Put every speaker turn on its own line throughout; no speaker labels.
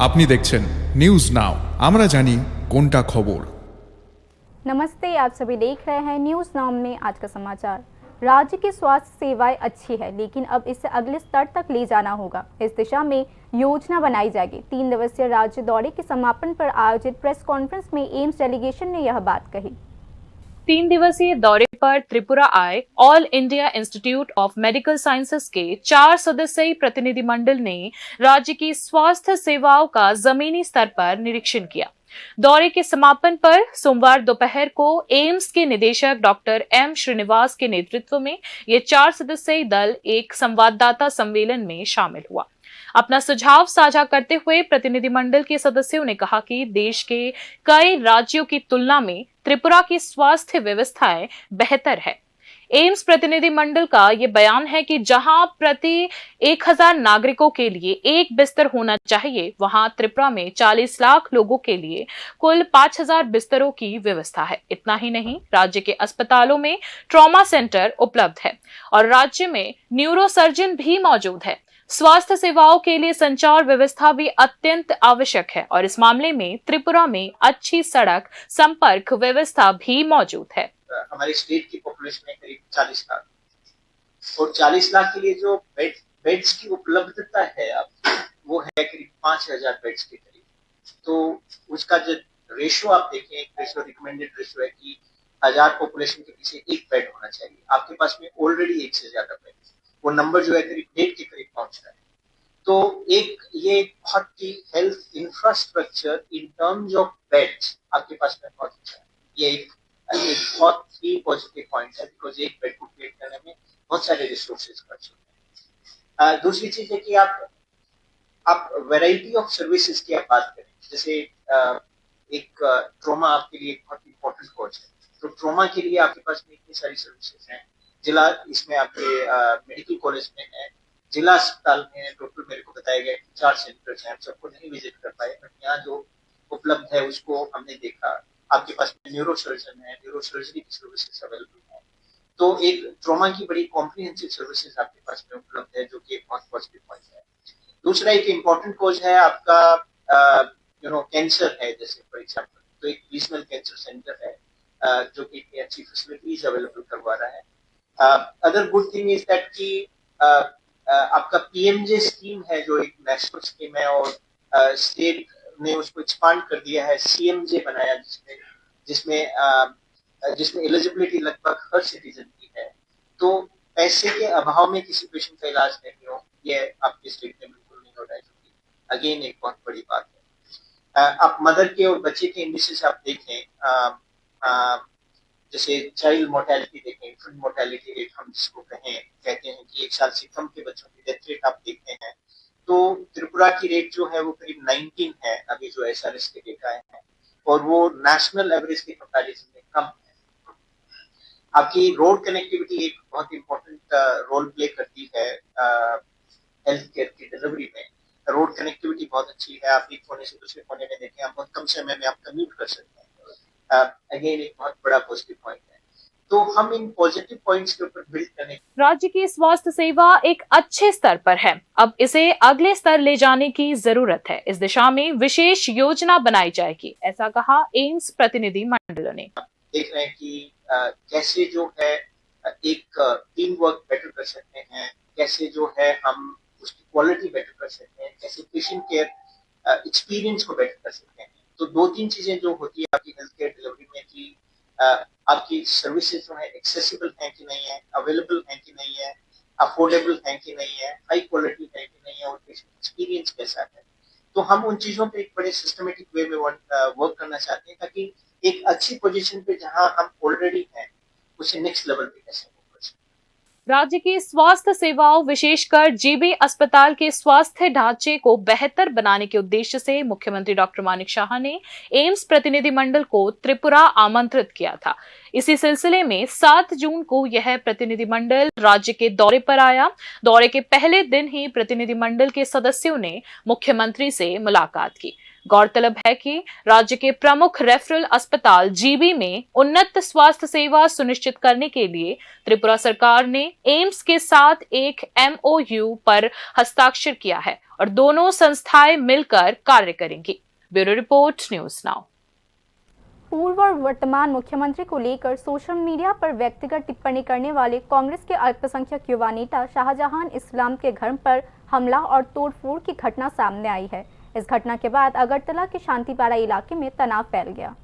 আপনি দেখছেন news now, আমরা জানি কোনটা খবর।
नमस्ते, आप सभी देख रहे हैं न्यूज़ नाउ में आज का समाचार। राज्य की स्वास्थ्य सेवाएं अच्छी है, लेकिन अब इसे अगले स्तर तक ले जाना होगा। इस दिशा में योजना बनाई जाएगी। 3 दिवसीय राज्य दौरे के समापन पर आयोजित प्रेस कॉन्फ्रेंस में एम्स डेलीगेशन ने यह बात कही।
3 दिवसीय दौरे पर त्रिपुरा आए all India institute of medical sciences के 4 सदस्यीय प्रतिनिधिमंडल ने राज्य की स्वास्थ्य सेवाओं का जमीनी स्तर पर निरीक्षण किया। दौरे के समापन पर सोमवार दोपहर को एम्स के निदेशक डॉक्टर एम श्रीनिवास के नेतृत्व में ये 4 सदस्यीय दल एक संवाददाता सम्मेलन में शामिल हुआ। अपना सुझाव साझा करते हुए प्रतिनिधिमंडल के सदस्यों ने कहा कि देश के कई राज्यों की तुलना में त्रिपुरा की स्वास्थ्य व्यवस्थाएं बेहतर है। एम्स प्रतिनिधिमंडल का ये बयान है कि जहां प्रति 1000 नागरिकों के लिए एक बिस्तर होना चाहिए, वहां त्रिपुरा में 40 लाख लोगों के लिए कुल 5000 बिस्तरों की व्यवस्था है। इतना ही नहीं, राज्य के अस्पतालों में ट्रॉमा सेंटर उपलब्ध है और राज्य में न्यूरोसर्जन भी मौजूद है। स्वास्थ्य सेवाओं के लिए संचार व्यवस्था भी अत्यंत आवश्यक है और इस मामले में त्रिपुरा में अच्छी सड़क संपर्क व्यवस्था भी मौजूद है।
हमारे स्टेट की पॉपुलेशन है करीब 40 लाख और 40 लाख के लिए जो बेड्स की उपलब्धता है अब वो है करीब 5000 बेड्स के करीब। तो उसका जो रेशो आप देखें, एक रेशो रिकमेंडेड रेशो है कि 1000 पॉपुलेशन के पीछे एक बेड होना चाहिए। आपके पास में ऑलरेडी एक से ज्यादा बेड, वो नंबर जो है करीब 1.5 के करीब पहुंच रहा है। तो ये बहुत ही health infrastructure in terms of beds आपके पास में बहुत अच्छा है। ये एक बहुत ही पॉजिटिव पॉइंट है, बिकॉज एक बेड को क्रिएट करने में बहुत सारे रिसोर्सेज खर्च होते हैं। दूसरी चीज है कि आप वैरायटी ऑफ सर्विसेज की आप बात करें, जैसे एक ट्रॉमा आपके लिए एक बहुत इंपॉर्टेंट कोर्स है, तो ट्रॉमा के लिए आपके पास में इतनी सारी सर्विसेज हैं। जिला इसमें आपके मेडिकल कॉलेज में है, जिला अस्पताल में टोटल मेरे को बताया गया 4 सेंटर्स हैं। हम सबको नहीं विजिट कर पाए, बट यहाँ जो उपलब्ध है उसको हमने देखा। आपके पास में न्यूरो सर्जन है, न्यूरो सर्जरी की सर्विसेज अवेलेबल है। तो एक ट्रॉमा की बड़ी कॉम्प्रिहेंसिव सर्विसेज आपके पास में उपलब्ध है, जो कि एक बहुत पॉजिटिव पॉइंट है। दूसरा एक इम्पोर्टेंट कोज है आपका कैंसर है, जैसे फॉर एग्जाम्पल, तो एक रीजनल कैंसर सेंटर है जो कि इतनी अच्छी फैसिलिटीज अवेलेबल करवा रहा है। Other good thing is that कि आपका पीएमजे स्कीम है, जो एक नेशनल स्कीम है और स्टेट ने उसको एक्सपांड कर दिया है, सीएमजे बनाया, जिसमें एलिजिबिलिटी लगभग हर सिटीजन की है। तो पैसे के अभाव में किसी पेशेंट का इलाज नहीं हो, ये आपके स्टेट में बिल्कुल नहीं हो रहा है, जो कि अगेन एक बहुत बड़ी बात है। आप मदर के और बच्चे के इंडिसेस आप देखें, जैसे चाइल्ड मोर्टेलिटी देखें, इन्फेंट मोर्टेलिटी रेट हम जिसको कहते हैं कि 1 साल से कम के बच्चों की डेथ रेट आप देखते हैं, तो त्रिपुरा की रेट जो है वो करीब 19 है, अभी जो SRS के डेटा है, और वो नेशनल एवरेज के कंपैरिजन में कम है। आपकी रोड कनेक्टिविटी एक बहुत इंपॉर्टेंट रोल प्ले करती है हेल्थ केयर की डिलीवरी में। रोड कनेक्टिविटी बहुत अच्छी है, आप एक कोने से दूसरे कोने में देखें, आप बहुत कम समय में आप कम्यूट कर सकते हैं। अगेन एक बहुत बड़ा पॉजिटिव पॉइंट है। तो हम इन पॉजिटिव पॉइंट्स के ऊपर बिल्ड करने।
राज्य की स्वास्थ्य सेवा एक अच्छे स्तर पर है, अब इसे अगले स्तर ले जाने की जरूरत है। इस दिशा में विशेष योजना बनाई जाएगी, ऐसा कहा एम्स प्रतिनिधि मंडल ने।
देख रहे हैं कि कैसे जो है एक टीम वर्क बेटर कर सकते हैं, कैसे जो है हम उसकी क्वालिटी बेटर कर सकते हैं, कैसे पेशेंट केयर एक्सपीरियंस को बेटर कर सकते हैं। तो 2-3 चीजें जो होती है आपकी हेल्थ केयर डिलीवरी में कि आपकी सर्विसेज जो है एक्सेसिबल है कि नहीं है, अवेलेबल है कि नहीं है, अफोर्डेबल है कि नहीं है, हाई क्वालिटी है कि नहीं है, और पेशेंट एक्सपीरियंस कैसा है। तो हम उन चीजों पे एक बड़े सिस्टमेटिक वे में वर्क करना चाहते हैं, ताकि एक अच्छी पोजीशन पे जहां हम ऑलरेडी हैं उसे नेक्स्ट लेवल पे कैसे मूव कर सकें।
राज्य की स्वास्थ्य सेवाओं, विशेषकर जीबी अस्पताल के स्वास्थ्य ढांचे को बेहतर बनाने के उद्देश्य से मुख्यमंत्री डॉक्टर मानिक शाह ने एम्स प्रतिनिधिमंडल को त्रिपुरा आमंत्रित किया था। इसी सिलसिले में 7 जून को यह प्रतिनिधिमंडल राज्य के दौरे पर आया। दौरे के पहले दिन ही प्रतिनिधिमंडल के सदस्यों ने मुख्यमंत्री से मुलाकात की। गौरतलब है कि राज्य के प्रमुख रेफरल अस्पताल जीबी में उन्नत स्वास्थ्य सेवा सुनिश्चित करने के लिए त्रिपुरा सरकार ने एम्स के साथ एक MOU पर हस्ताक्षर किया है और दोनों संस्थाएं मिलकर कार्य करेंगी। Bureau report, news now.
पूर्व और वर्तमान मुख्यमंत्री को लेकर सोशल मीडिया पर व्यक्तिगत टिप्पणी करने वाले कांग्रेस के अल्पसंख्यक युवा नेता शाहजहां इस्लाम के घर पर हमला और तोड़फोड़ की घटना सामने आई है। इस घटना के बाद अगरतला के शांतिपाड़ा इलाके में तनाव फैल गया।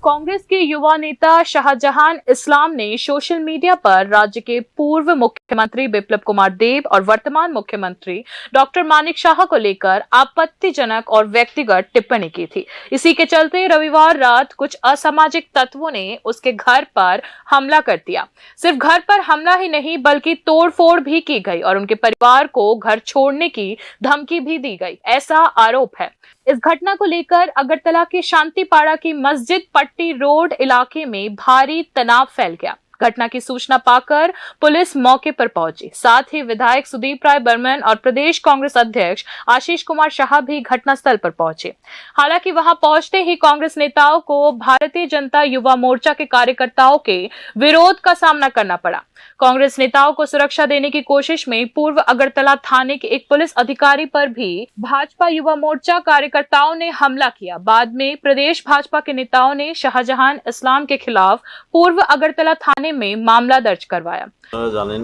कांग्रेस के युवा नेता शाहजहां इस्लाम ने सोशल मीडिया पर राज्य के पूर्व मुख्यमंत्री बिप्लब कुमार देव और वर्तमान मुख्यमंत्री डॉक्टर मानिक शाह को लेकर आपत्तिजनक और व्यक्तिगत टिप्पणी की थी। इसी के चलते रविवार रात कुछ असामाजिक तत्वों ने उसके घर पर हमला कर दिया। सिर्फ घर पर हमला ही नहीं बल्कि तोड़फोड़ भी की गई और उनके परिवार को घर छोड़ने की धमकी भी दी गई, ऐसा आरोप है। इस घटना को लेकर अगरतला के शांतिपाड़ा की मस्जिद पट्टी रोड इलाके में भारी तनाव फैल गया। घटना की सूचना पाकर पुलिस मौके पर पहुंची। साथ ही विधायक सुदीप राय बर्मन और प्रदेश कांग्रेस अध्यक्ष आशीष कुमार शाह भी घटनास्थल पर पहुंचे। हालांकि वहां पहुंचते ही कांग्रेस नेताओं को भारतीय जनता युवा मोर्चा के कार्यकर्ताओं के विरोध का सामना करना पड़ा। कांग्रेस नेताओं को सुरक्षा देने की कोशिश में पूर्व अगरतला थाने के एक पुलिस अधिकारी पर भी भाजपा युवा मोर्चा कार्यकर्ताओं ने हमला किया। बाद में प्रदेश भाजपा के नेताओं ने शाहजहां इस्लाम के खिलाफ पूर्व अगरतला थाने में मामला दर्ज करवाया।
জানেন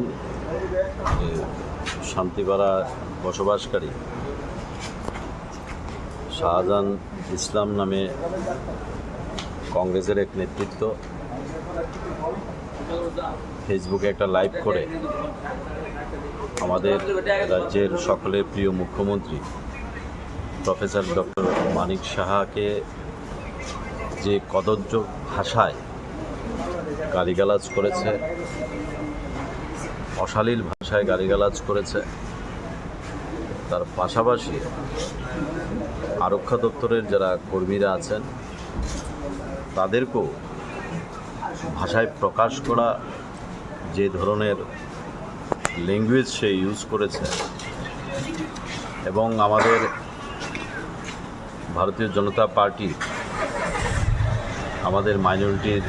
শান্তিপাড়া বসবাসকারী শাহজাহান ইসলাম নামে কংগ্রেসের এক নেতৃত্ব ফেসবুকে একটা লাইভ করে আমাদের রাজ্যের সকলের প্রিয় মুখ্যমন্ত্রী প্রফেসর ডক্টর মানিক সাহাকে যে কদর্য ভাষায় গালিগালাজ করেছে, অশালীল ভাষায় গালিগালাজ করেছে, তার পাশাপাশি আরক্ষা দপ্তরের যারা কর্মীরা আছেন তাদেরকেও ভাষায় প্রকাশ করা যে ধরনের ল্যাঙ্গুয়েজ সে ইউজ করেছে এবং আমাদের ভারতীয় জনতা পার্টি আমাদের মাইনরিটির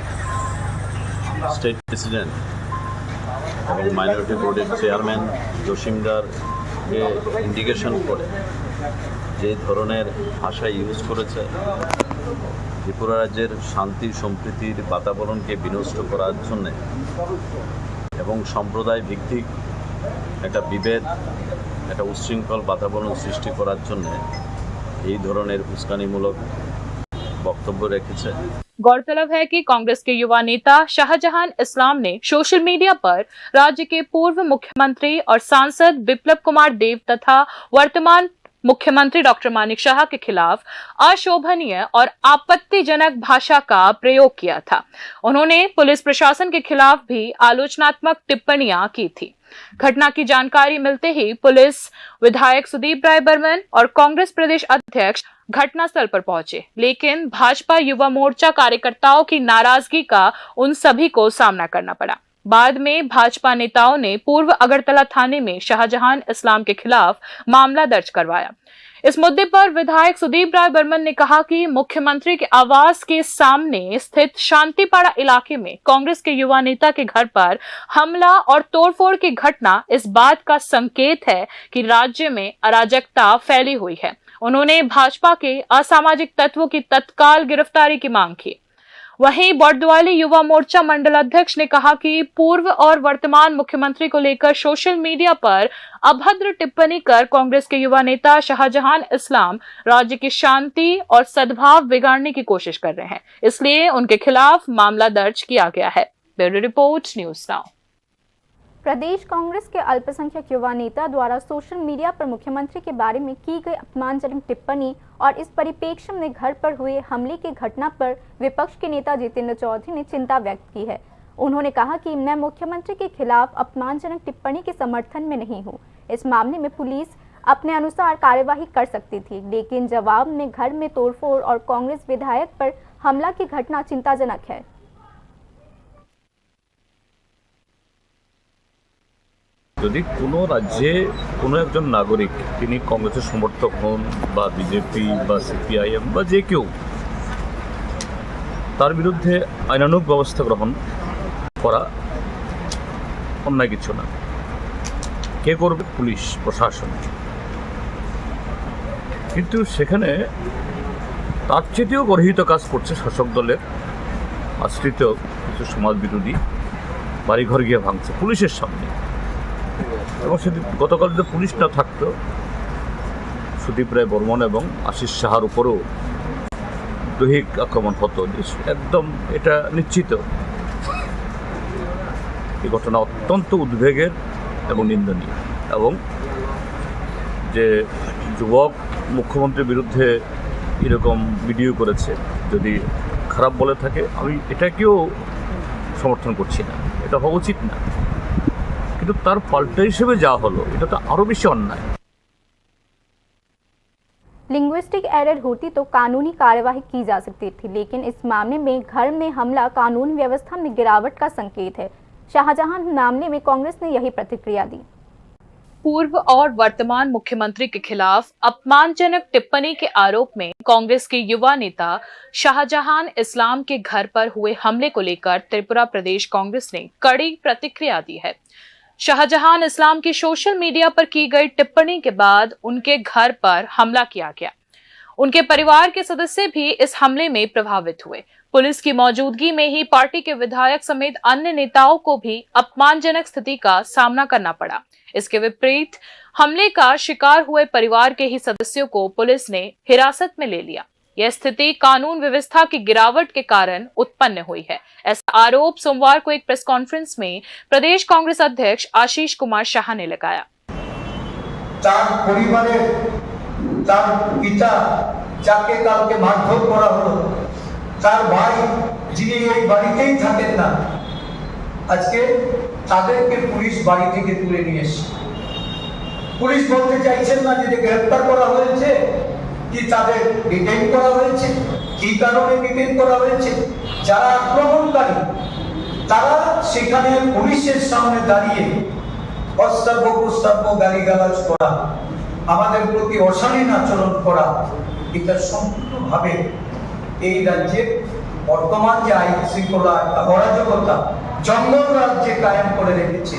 স্টেট প্রেসিডেন্ট এবং মাইনরিটি বোর্ডের চেয়ারম্যান জসিমদারকে ইন্ডিকেশন করে যে ধরনের ভাষা ইউজ করেছে ত্রিপুরা রাজ্যের শান্তি সম্প্রীতির বাতাবরণকে বিনষ্ট করার জন্য এবং সম্প্রদায় ভিত্তিক একটা বিভেদ, একটা উচ্ছৃঙ্খল বাতাবরণ সৃষ্টি করার জন্য এই ধরনের উস্কানিমূলক বক্তব্য রেখেছে।
गौरतलब है कि कांग्रेस के युवा नेता शाहजहां इस्लाम ने सोशल मीडिया पर राज्य के पूर्व मुख्यमंत्री और सांसद बिप्लब कुमार देव तथा वर्तमान मुख्यमंत्री डॉक्टर मानिक शाह के खिलाफ अशोभनीय और आपत्तिजनक भाषा का प्रयोग किया था। उन्होंने पुलिस प्रशासन के खिलाफ भी आलोचनात्मक टिप्पणियां की थी। घटना की जानकारी मिलते ही पुलिस, विधायक सुदीप राय बर्मन और कांग्रेस प्रदेश अध्यक्ष घटनास्थल पर पहुंचे, लेकिन भाजपा युवा मोर्चा कार्यकर्ताओं की नाराजगी का उन सभी को सामना करना पड़ा। बाद में भाजपा नेताओं ने पूर्व अगरतला थाने में शाहजहां इस्लाम के खिलाफ मामला दर्ज करवाया। इस मुद्दे पर विधायक सुदीप राय बर्मन ने कहा कि मुख्यमंत्री के आवास के सामने स्थित शांतिपाड़ा इलाके में कांग्रेस के युवा नेता के घर पर हमला और तोड़फोड़ की घटना इस बात का संकेत है कि राज्य में अराजकता फैली हुई है। उन्होंने भाजपा के असामाजिक तत्वों की तत्काल गिरफ्तारी की मांग की। वहीं बर्दवाली युवा मोर्चा मंडल अध्यक्ष ने कहा कि पूर्व और वर्तमान मुख्यमंत्री को लेकर सोशल मीडिया पर अभद्र टिप्पणी कर कांग्रेस के युवा नेता शाहजहां इस्लाम राज्य की शांति और सद्भाव बिगाड़ने की कोशिश कर रहे हैं, इसलिए उनके खिलाफ मामला दर्ज किया गया है। Bureau report, news now.
प्रदेश कांग्रेस के अल्पसंख्यक युवा नेता द्वारा सोशल मीडिया पर मुख्यमंत्री के बारे में की गई अपमानजनक टिप्पणी और इस परिप्रेक्ष्य में घर पर हुए हमले की घटना पर विपक्ष के नेता जितेंद्र चौधरी ने चिंता व्यक्त की है। उन्होंने कहा कि मैं मुख्यमंत्री के खिलाफ अपमानजनक टिप्पणी के समर्थन में नहीं हूं। इस मामले में पुलिस अपने अनुसार कार्यवाही कर सकती थी, लेकिन जवाब में घर में तोड़फोड़ और कांग्रेस विधायक पर हमला की घटना चिंताजनक है।
যদি কোনো রাজ্যে কোনো একজন নাগরিক তিনি কংগ্রেসের সমর্থক হন বা বিজেপি বা সিপিআইএম বা যে কেউ, তার বিরুদ্ধে আইনানুগ ব্যবস্থা গ্রহণ করা অন্যায় কিছু না। কে করবে? পুলিশ প্রশাসন। কিন্তু সেখানে তার চেয়েও গর্হিত কাজ করছে শাসক দলের আশ্রিত কিছু সমাজ বিরোধী, বাড়িঘর গিয়ে ভাঙছে পুলিশের সামনে। এবং সেদিন গতকাল যদি পুলিশ না থাকতো, সুদীপ রায় বর্মন এবং আশিস সাহার উপরেও দৈহিক আক্রমণ হতো, একদম এটা নিশ্চিত। এই ঘটনা অত্যন্ত উদ্বেগের এবং নিন্দনীয়। এবং যে যুবক মুখ্যমন্ত্রীর বিরুদ্ধে এরকম ভিডিও করেছে, যদি খারাপ বলে থাকে, আমি এটাকেও সমর্থন করছি না, এটা হওয়া উচিত না। কিন্তু তার পাল্টা হিসেবে যা হলো, এটা তো আরও বেশি অন্যায়।
लिंग्विस्टिक एरर होती तो कानूनी कार्यवाही की जा सकती थी, लेकिन इस मामले में घर में हमला कानून व्यवस्था में गिरावट का संकेत है। शाहजहां मामले में कांग्रेस ने यही प्रतिक्रिया दी।
पूर्व और वर्तमान मुख्यमंत्री के खिलाफ अपमानजनक टिप्पणी के आरोप में कांग्रेस के युवा नेता शाहजहां इस्लाम के घर पर हुए हमले को लेकर त्रिपुरा प्रदेश कांग्रेस ने कड़ी प्रतिक्रिया दी है। शाहजहां इस्लाम की सोशल मीडिया पर की गई टिप्पणी के बाद उनके घर पर हमला किया गया। उनके परिवार के सदस्य भी इस हमले में प्रभावित हुए। पुलिस की मौजूदगी में ही पार्टी के विधायक समेत अन्य नेताओं को भी अपमानजनक स्थिति का सामना करना पड़ा। इसके विपरीत हमले का शिकार हुए परिवार के ही सदस्यों को पुलिस ने हिरासत में ले लिया। यह स्थिति कानून व्यवस्था की गिरावट के कारण उत्पन्न हुई है, ऐसा आरोप सोमवार को एक प्रेस कॉन्फ्रेंस में प्रदेश कांग्रेस अध्यक्ष आशीष कुमार शाह ने लगाया।
তার পরিবারের তার পিতা যাকে কালকে মারধর করা হলো, তার ভাই যিনি এই বাড়িতেই থাকেন না, আজকে তাদেরকে পুলিশ বাড়ি থেকে তুলে নিয়ে এসেছে। পুলিশ বলতে চাইছেন না যে গ্রেফতার করা হয়েছে কি তাদের ডিটেইন করা হয়েছে, কি কারণে ডিটেইন করা হয়েছে। যারা আক্রমণকারী তারা সেখানে পুলিশের সামনে দাঁড়িয়ে অস্ত্রাব্য কুস্তাব্য গালিগালাজ করা, আমাদের প্রতি অশালীন আচরণ করা, এটা সম্পূর্ণভাবে এই রাজ্যের বর্তমান যে আইন শৃঙ্খলা অরাজকতা জঙ্গল রাজ্যে কায়েম করে রেখেছে।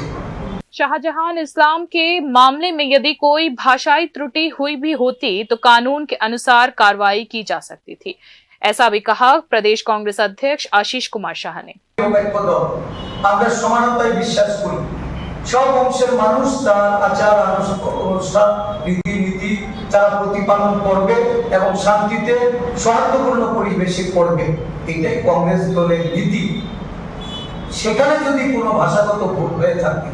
शाहजहां इस्लाम के मामले में यदि कोई भाषाई त्रुटि हुई भी होती तो कानून के अनुसार कार्रवाई की जा सकती थी, ऐसा भी कहा प्रदेश कांग्रेस अध्यक्ष आशीष कुमार शाह ने।
আমরা সমানতায় বিশ্বাস করি। সব অংশের মানুষ তার আচার অনুষ্ঠান রীতিনীতি তারা প্রতিপালন করবে এবং শান্তিতে সৌহার্দ্যপূর্ণ পরিবেশে করবে, এটাই কংগ্রেস দলের নীতি। সেখানে যদি কোনো ভাষাগত ভুল হয়ে থাকে,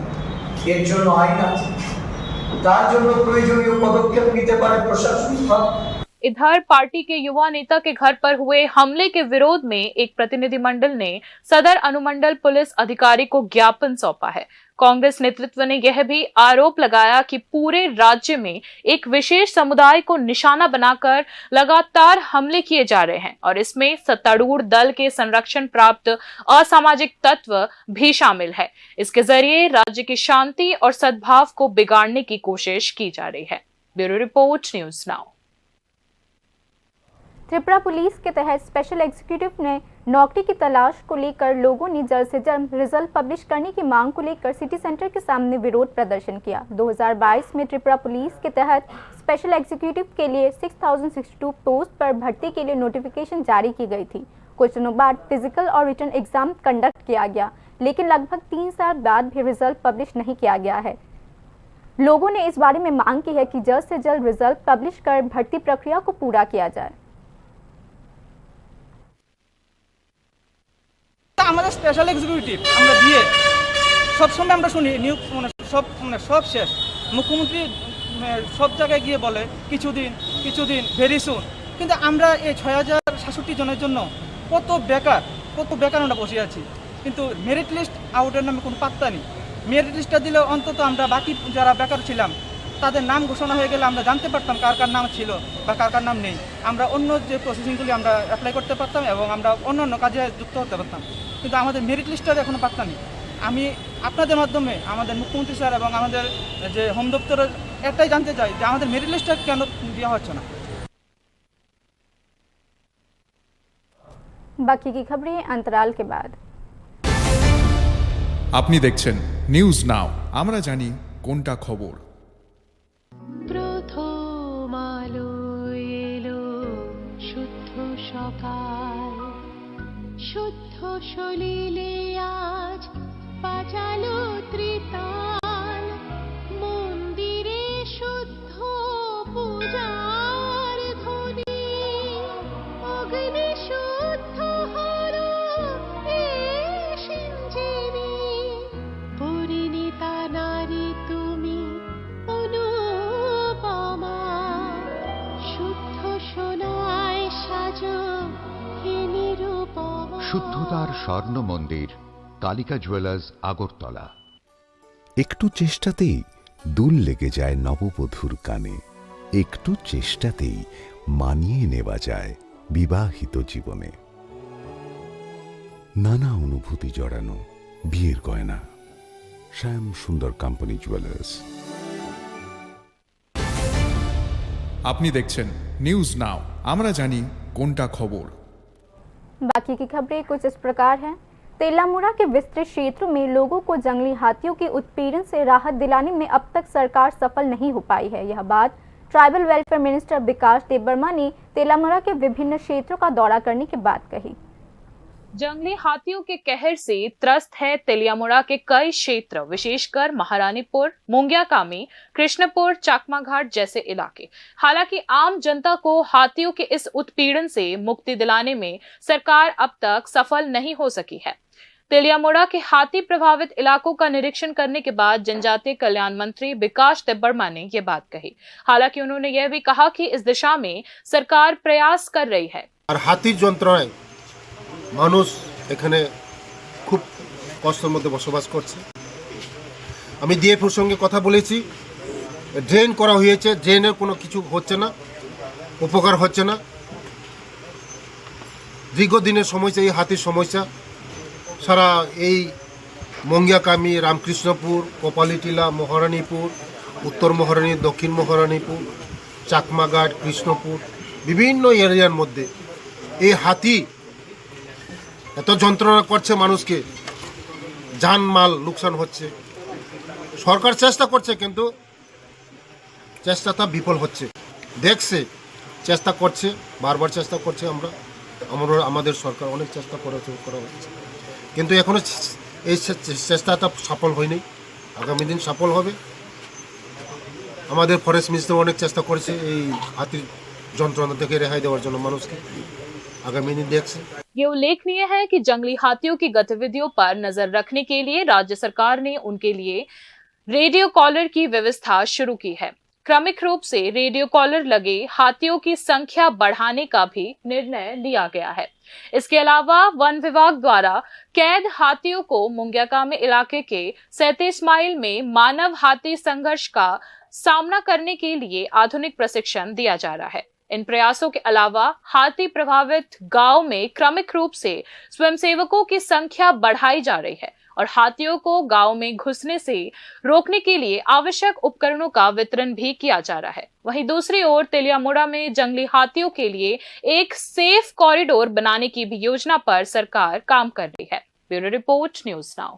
এর জন্য আইন আছে, তার জন্য প্রয়োজনীয় পদক্ষেপ নিতে পারে প্রশাসন।
इधर पार्टी के युवा नेता के घर पर हुए हमले के विरोध में एक प्रतिनिधिमंडल ने सदर अनुमंडल पुलिस अधिकारी को ज्ञापन सौंपा है। कांग्रेस नेतृत्व ने यह भी आरोप लगाया कि पूरे राज्य में एक विशेष समुदाय को निशाना बनाकर लगातार हमले किए जा रहे हैं और इसमें सत्तारूढ़ दल के संरक्षण प्राप्त असामाजिक तत्व भी शामिल है। इसके जरिए राज्य की शांति और सद्भाव को बिगाड़ने की कोशिश की जा रही है। Bureau report, news now.
Tripura police के तहत स्पेशल एग्जीक्यूटिव ने नौकरी की तलाश को लेकर लोगों ने जल्द से जल्द रिजल्ट पब्लिश करने की मांग को लेकर सिटी सेंटर के सामने विरोध प्रदर्शन किया। 2022 में त्रिपुरा पुलिस के तहत स्पेशल एग्जीक्यूटिव के लिए 6062 पोस्ट पर भर्ती के लिए नोटिफिकेशन जारी की गई थी। कुछ दिनों बाद फिजिकल और रिटन एग्जाम कंडक्ट किया गया, लेकिन लगभग 3 साल बाद भी रिजल्ट पब्लिश नहीं किया गया है। लोगों ने इस बारे में मांग की है कि जल्द से जल्द रिजल्ट पब्लिश कर भर्ती प्रक्रिया को पूरा किया जाए।
আমাদের স্পেশাল এক্সিকিউটিভ আমরা দিয়ে সবসময় আমরা শুনি নিয়োগ সব শেষ। মুখ্যমন্ত্রী সব জায়গায় গিয়ে বলে কিছুদিন ভেরি সুন, কিন্তু আমরা এই 6067 জনের জন্য কত বেকার আমরা বসে আছি, কিন্তু মেরিট লিস্ট আউটের নামে কোনো পাত্তা নেই। মেরিট লিস্টটা দিলে অন্তত আমরা বাকি যারা বেকার ছিলাম তাদের নাম ঘোষণা হয়ে গেলে আমরা জানতে পারতাম কার কার নাম ছিল বা কার কার নাম নেই। আমরা অন্য যে প্রসেসিংগুলি আমরা অ্যাপ্লাই করতে পারতাম এবং আমরা অন্য কাজে যুক্ত হতে পারতাম, কিন্তু আমাদের মেরিট লিস্টটা এখনো পাত্তা নেই। আমি আপনাদের মাধ্যমে আমাদের মুখ্যমন্ত্রী স্যার এবং আমাদের যে হোম দপ্তরের একটাই জানতে চাই যে আমাদের মেরিট লিস্টটা কেন দেওয়া হচ্ছে না।
बाकी की खबरें अंतराल के बाद।
আপনি দেখছেন নিউজ নাও, আমরা জানি কোনটা খবর।
প্রথম আলো এলো শুদ্ধ সকাল, শুদ্ধ সলিলে আজ বাজালো ত্রিতাল, মন্দিরে শুদ্ধ পূজার ধ্বনি, অগ্নি শুদ্ধ হলো এই সিঞ্জিনী, পরিণীতা নারী তুমি অনুপমা, শুদ্ধ সোনায় সাজো হে নিরুপমা।
শুদ্ধতার স্বর্ণ মন্দির, কালিকা জুয়েলার্স, আগরতলা।
একটু চেষ্টাতেই দুল লেগে যায় নববধূর কানে, একটু চেষ্টাতেই মানিয়ে নেওয়া যায় বিবাহিত জীবনে। নানা অনুভূতি জড়ানো বিয়ের গয়না, শ্যাম সুন্দর কোম্পানি জুয়েলার্স।
আপনি দেখছেন নিউজ নাও, আমরা জানি কোনটা খবর।
बाकी की खबरें कुछ इस प्रकार हैं। तेलामुड़ा के विस्तृत क्षेत्रों में लोगों को जंगली हाथियों के उत्पीड़न से राहत दिलाने में अब तक सरकार सफल नहीं हो पाई है। यह बात ट्राइबल वेलफेयर मिनिस्टर विकास देबबर्मा ने तेलामुड़ा के विभिन्न क्षेत्रों का दौरा करने के बाद कही।
जंगली हाथियों के कहर से त्रस्त है तेलियामुड़ा के कई क्षेत्र, विशेषकर महारानीपुर, मुंगियाकामी, कृष्णपुर, चाकमाघाट जैसे इलाके। हालांकि आम जनता को हाथियों के इस उत्पीड़न से मुक्ति दिलाने में सरकार अब तक सफल नहीं हो सकी है। तेलियामुड़ा के हाथी प्रभावित इलाकों का निरीक्षण करने के बाद जनजातीय कल्याण मंत्री विकास देबबर्मा ने यह बात कही। हालांकि उन्होंने यह भी कहा कि इस दिशा में सरकार प्रयास कर रही है।
और हाथी যন্ত্রণায় মানুষ এখানে খুব কষ্টের মধ্যে বসবাস করছে। আমি ডিএফওর সঙ্গে কথা বলেছি, ড্রেন করা হয়েছে, ড্রেনের কোনো কিছু হচ্ছে না, উপকার হচ্ছে না। দীর্ঘদিনের সমস্যা এই হাতির সমস্যা সারা এই মঙ্গিয়াকামি, রামকৃষ্ণপুর, কপালীটিলা, মহারানীপুর, উত্তর মহারানী, দক্ষিণ মহারানীপুর, চাকমাঘাট, কৃষ্ণপুর বিভিন্ন এরিয়ার মধ্যে এই হাতি এত যন্ত্রণা করছে মানুষকে, জানমাল লোকসান হচ্ছে। সরকার চেষ্টা করছে কিন্তু চেষ্টাটা বিফল হচ্ছে। দেখছে চেষ্টা করছে, বারবার চেষ্টা করছে, আমাদের সরকার অনেক চেষ্টা করা হচ্ছে, কিন্তু এখনো এই চেষ্টাটা সফল হয়নি। আগামী দিন সফল হবে। আমাদের ফরেস্ট মিনিস্টার অনেক চেষ্টা করেছে এই হাতির যন্ত্রণা থেকে রেহাই দেওয়ার জন্য মানুষকে। आगामी दिन देख से
ये उल्लेखनीय है कि जंगली हाथियों की गतिविधियों पर नजर रखने के लिए राज्य सरकार ने उनके लिए रेडियो कॉलर की व्यवस्था शुरू की है। क्रमिक रूप से रेडियो कॉलर लगे हाथियों की संख्या बढ़ाने का भी निर्णय लिया गया है। इसके अलावा वन विभाग द्वारा कैद हाथियों को मुंगियाकामी इलाके के 37 माइल में मानव हाथी संघर्ष का सामना करने के लिए आधुनिक प्रशिक्षण दिया जा रहा है। इन प्रयासों के अलावा हाथी प्रभावित गांव में क्रमिक रूप से स्वयंसेवकों की संख्या बढ़ाई जा रही है और हाथियों को गांव में घुसने से रोकने के लिए आवश्यक उपकरणों का वितरण भी किया जा रहा है। वहीं दूसरी ओर तेलियामुड़ा में जंगली हाथियों के लिए एक सेफ कॉरिडोर बनाने की भी योजना पर सरकार काम कर रही है। Bureau report, news now.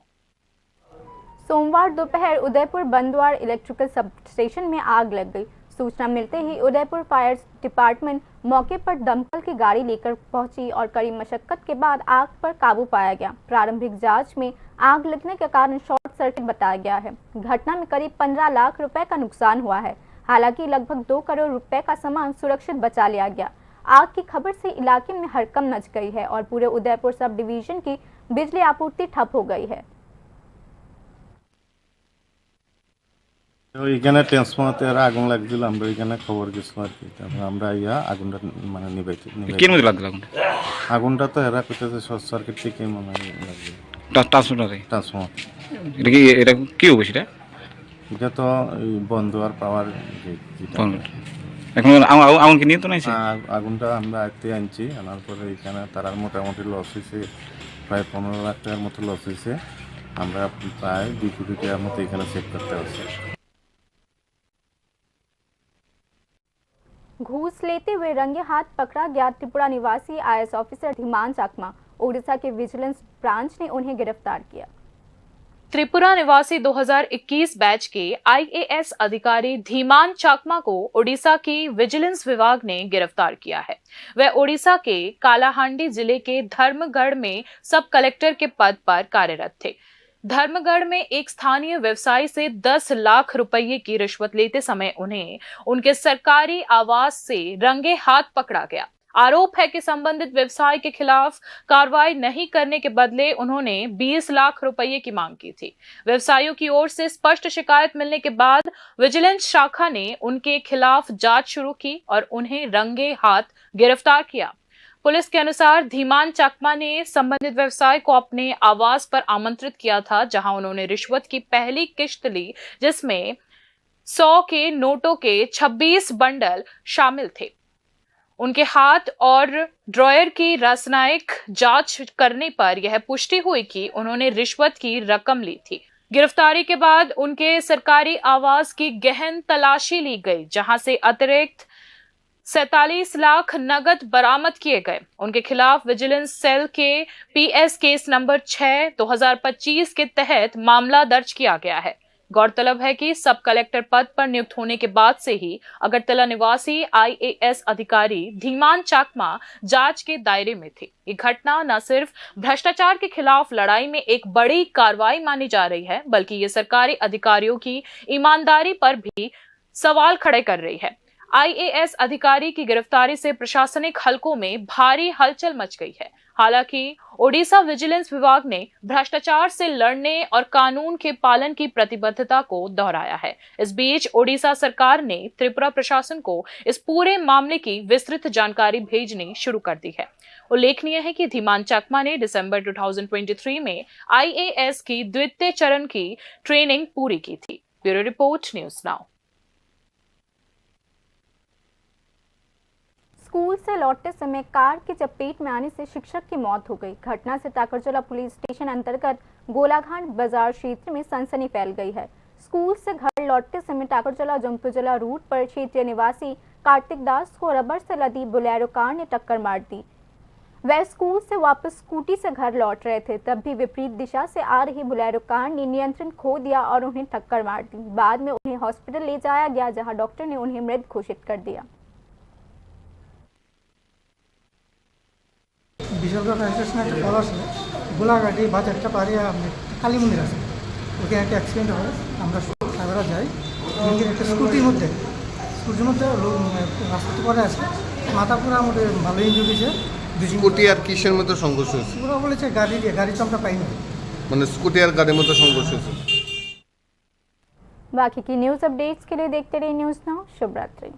सोमवार दोपहर उदयपुर बंदवाड़ इलेक्ट्रिकल सब स्टेशन में आग लग गई। सूचना मिलते ही उदयपुर फायर डिपार्टमेंट मौके पर दमकल की गाड़ी लेकर पहुंची और कड़ी मशक्कत के बाद आग पर काबू पाया गया। प्रारंभिक जांच में आग लगने के कारण शॉर्ट सर्किट बताया गया है। घटना में करीब 15 लाख रुपए का नुकसान हुआ है। हालांकि लगभग 2 करोड़ रुपए का सामान सुरक्षित बचा लिया गया। आग की खबर से इलाके में हड़कंप मच गई है और पूरे उदयपुर सब डिवीजन की बिजली आपूर्ति ठप हो गई है।
ওইখানে ট্রান্সফরমারতে আগুন লাগছিল, আমরা ওইখানে খবর গেছিলাম আর কি। তারপর আমরা ইয়া আগুনটা মানে নিভাইছি। আগুনটা তো এরা করতেছে শর্ট সার্কিট থেকে মনে হয় লাগছে। ট্রান্সফরমার
এটা কি হবে সেটা?
এটা তো এই বন্ধ আর পাওয়ার
এখন আগুনকে নিয়ে তো নাই।
আগুনটা আমরা আয়ত্তে আনছি, আনার পরে এখানে তার মোটামুটি লস হয়েছে প্রায় 15 লাখ টাকার মতো লস হয়েছে। আমরা প্রায় 2 কোটি টাকার মতো এখানে সেভ করতে পারছি।
घूस लेते हुए रंगे हाथ पकड़ा गया त्रिपुरा निवासी आईएएस ऑफिसर धीमान चाकमा। ओडिशा के विजिलेंस ब्रांच ने उन्हें गिरफ्तार किया।
त्रिपुरा निवासी 2021 बैच के आईएएस अधिकारी धीमान चाकमा को ओडिशा की विजिलेंस विभाग ने गिरफ्तार किया है। वह ओडिशा के कालाहांडी जिले के धर्मगढ़ में सब कलेक्टर के पद पर कार्यरत थे। धर्मगढ़ में एक स्थानीय व्यवसायी से 10 लाख रुपए की रिश्वत लेते समय उन्हें उनके सरकारी आवास से रंगे हाथ पकड़ा गया। आरोप है कि संबंधित व्यवसाय के खिलाफ कार्रवाई नहीं करने के बदले उन्होंने 20 लाख रुपए की मांग की थी। व्यवसायियों की ओर से स्पष्ट शिकायत मिलने के बाद विजिलेंस शाखा ने उनके खिलाफ जांच शुरू की और उन्हें रंगे हाथ गिरफ्तार किया। पुलिस के अनुसार धीमान चाकमा ने संबंधित व्यवसाय को अपने आवास पर आमंत्रित किया था, जहां उन्होंने रिश्वत की पहली किश्त ली, जिसमें 100 के नोटों के 26 बंडल शामिल थे। उनके हाथ और ड्रॉयर की रासायनिक जांच करने पर यह पुष्टि हुई कि उन्होंने रिश्वत की रकम ली थी। गिरफ्तारी के बाद उनके सरकारी आवास की गहन तलाशी ली गई, जहां से अतिरिक्त 47 लाख नगद बरामद किए गए। उनके खिलाफ विजिलेंस सेल के पीएस केस नंबर 6/2025 के तहत मामला दर्ज किया गया है। गौरतलब है कि सब कलेक्टर पद पर नियुक्त होने के बाद से ही अगरतला निवासी आईएएस अधिकारी धीमान चाकमा जांच के दायरे में थे। ये घटना न सिर्फ भ्रष्टाचार के खिलाफ लड़ाई में एक बड़ी कार्रवाई मानी जा रही है, बल्कि ये सरकारी अधिकारियों की ईमानदारी पर भी सवाल खड़े कर रही है। आईएएस अधिकारी की गिरफ्तारी से प्रशासनिक हलकों में भारी हलचल मच गई है। हालांकि ओडिशा विजिलेंस विभाग ने भ्रष्टाचार से लड़ने और कानून के पालन की प्रतिबद्धता को दोहराया है। इस बीच ओडिशा सरकार ने त्रिपुरा प्रशासन को इस पूरे मामले की विस्तृत जानकारी भेजनी शुरू कर दी है। उल्लेखनीय है कि धीमान चाकमा ने दिसंबर 2023 में आईएएस की द्वितीय चरण की ट्रेनिंग पूरी की थी। Bureau report, news now.
School से लौटते समय कार की चपेट में आने से शिक्षक की मौत हो गई। घटना से टाकरजोला पुलिस स्टेशन अंतर्गत गोलाघाट बाजार क्षेत्र में सनसनी फैल गई है। स्कूल से घर लौटते समय टाकरजोला जम्पुजला रूट पर क्षेत्रीय निवासी कार्तिक दास को रबर से लदी बोलेरो कार ने टक्कर मार दी। वह स्कूल से वापस स्कूटी से घर लौट रहे थे, तब भी विपरीत दिशा से आ रही बोलेरो कार ने नियंत्रण खो दिया और उन्हें टक्कर मार दी। बाद में उन्हें हॉस्पिटल ले जाया गया, जहाँ डॉक्टर ने उन्हें मृत घोषित कर दिया।
বিশালগড় ফায়ার স্টেশনে একটা কল আসলে গোলাঘাটি বাজারটা পারে কালী মন্দির আছে, ওখানে একটা অ্যাক্সিডেন্ট হয়। আমরা ড্রাইভাররা যাই, একটা স্কুটির মধ্যে রাস্তাতে পরে আছে, মাথা পুরো আমাদের ভালো ইঞ্জুরি হয়েছে।
স্কুটি আর কিসের মধ্যে সংঘর্ষ হয়েছে?
পুরো বলেছে গাড়ি তো আমরা পাইনি,
মানে স্কুটি আর গাড়ির মধ্যে সংঘর্ষ হয়েছে।
बाकी की न्यूज़ अपडेट्स के लिए देखते रहिए न्यूज़ नाउ। शुभ रात्रि।